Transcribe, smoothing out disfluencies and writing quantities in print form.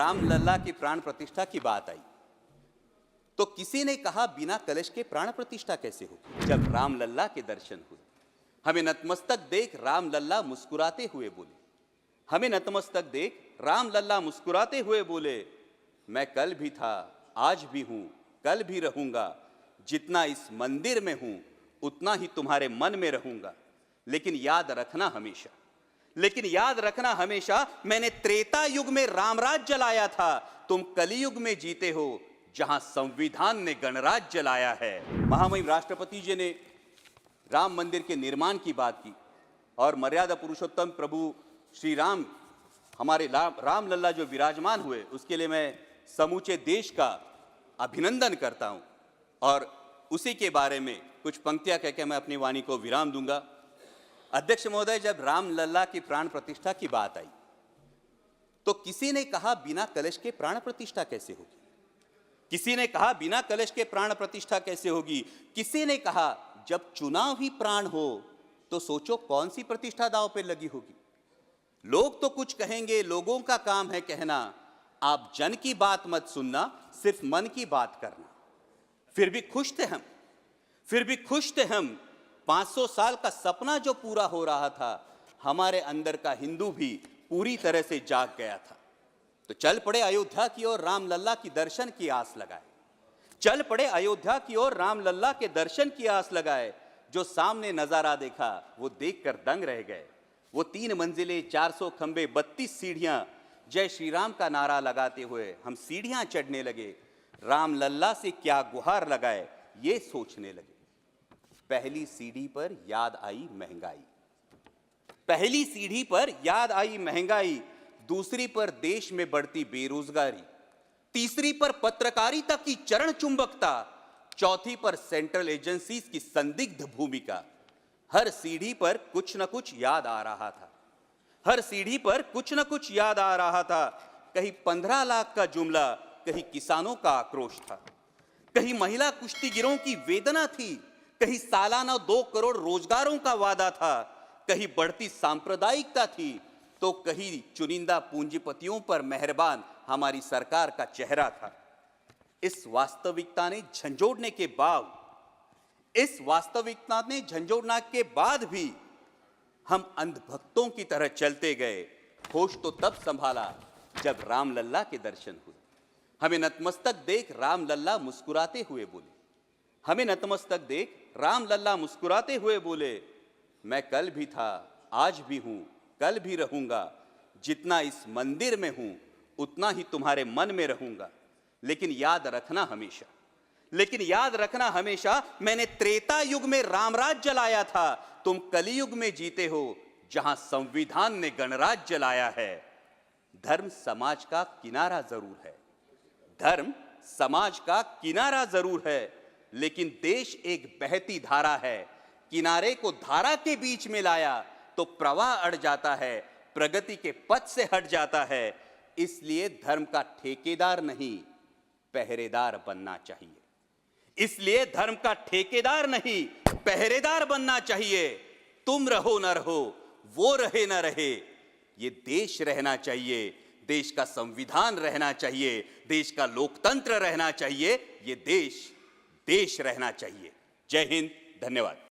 राम लल्ला की प्राण प्रतिष्ठा की बात आई तो किसी ने कहा बिना कलश के प्राण प्रतिष्ठा कैसे हो। जब राम लल्ला के दर्शन हुए, हमें नतमस्तक देख राम लल्ला मुस्कुराते हुए बोले, हमें नतमस्तक देख राम लल्ला मुस्कुराते हुए बोले, मैं कल भी था, आज भी हूं, कल भी रहूंगा, जितना इस मंदिर में हूं उतना ही तुम्हारे मन में रहूंगा। लेकिन याद रखना हमेशा मैंने त्रेता युग में रामराज जलाया था, तुम कलयुग में जीते हो जहां संविधान ने गणराज जलाया है। महामहिम राष्ट्रपति जी ने राम मंदिर के निर्माण की बात की और मर्यादा पुरुषोत्तम प्रभु श्री राम, हमारे राम लल्ला जो विराजमान हुए, उसके लिए मैं समूचे देश का अभिनंदन करता हूं और उसी के बारे में कुछ पंक्तियां कहकर मैं अपनी वाणी को विराम दूंगा। अध्यक्ष महोदय, जब राम लल्ला की प्राण प्रतिष्ठा की बात आई तो किसी ने कहा बिना कलश के प्राण प्रतिष्ठा कैसे होगी। किसी ने कहा बिना कलश के प्राण प्रतिष्ठा कैसे होगी। किसी ने कहा जब चुनाव ही प्राण हो तो सोचो कौन सी प्रतिष्ठा दांव पे लगी होगी। लोग तो कुछ कहेंगे, लोगों का काम है कहना, आप जन की बात मत सुनना, सिर्फ मन की बात करना। फिर भी खुश थे हम 500 साल का सपना जो पूरा हो रहा था, हमारे अंदर का हिंदू भी पूरी तरह से जाग गया था। तो चल पड़े अयोध्या की ओर राम लल्ला की दर्शन की आस लगाए। चल पड़े अयोध्या की ओर राम लल्ला के दर्शन की आस लगाए। जो सामने नजारा देखा वो देखकर दंग रह गए। वो 3 मंजिले, 400 खंबे, 32 सीढ़ियां, जय श्री राम का नारा लगाते हुए हम सीढ़ियां चढ़ने लगे। राम लल्ला से क्या गुहार लगाए ये सोचने लगे। पहली सीढ़ी पर याद आई महंगाई, पहली सीढ़ी पर याद आई महंगाई, दूसरी पर देश में बढ़ती बेरोजगारी, तीसरी पर पत्रकारिता की चरण चुंबकता, चौथी पर सेंट्रल एजेंसीज की संदिग्ध भूमिका। हर सीढ़ी पर कुछ न कुछ याद आ रहा था, हर सीढ़ी पर कुछ न कुछ याद आ रहा था। कहीं 15 लाख का जुमला, कहीं किसानों का आक्रोश था, कहीं महिला कुश्तीगिरों की वेदना थी, कहीं सालाना 2 करोड़ रोजगारों का वादा था, कहीं बढ़ती सांप्रदायिकता थी, तो कहीं चुनिंदा पूंजीपतियों पर मेहरबान हमारी सरकार का चेहरा था। इस वास्तविकता ने झंझोड़ने के बाद भी हम अंधभक्तों की तरह चलते गए। होश तो तब संभाला जब राम लल्ला के दर्शन हुए। हमें नतमस्तक देख राम लल्ला मुस्कुराते हुए बोले, हमें नतमस्तक देख राम लल्ला मुस्कुराते हुए बोले, मैं कल भी था, आज भी हूं, कल भी रहूंगा, जितना इस मंदिर में हूं उतना ही तुम्हारे मन में रहूंगा। लेकिन याद रखना हमेशा मैंने त्रेता युग में रामराज जलाया था, तुम कलयुग में जीते हो जहां संविधान ने गणराज जलाया है। धर्म समाज का किनारा जरूर है, लेकिन देश एक बहती धारा है। किनारे को धारा के बीच में लाया तो प्रवाह अड़ जाता है, प्रगति के पथ से हट जाता है। इसलिए धर्म का ठेकेदार नहीं, पहरेदार बनना चाहिए। तुम रहो न रहो, वो रहे न रहे, ये देश रहना चाहिए, देश का संविधान रहना चाहिए, देश का लोकतंत्र रहना चाहिए, ये देश रहना चाहिए। जय हिंद, धन्यवाद।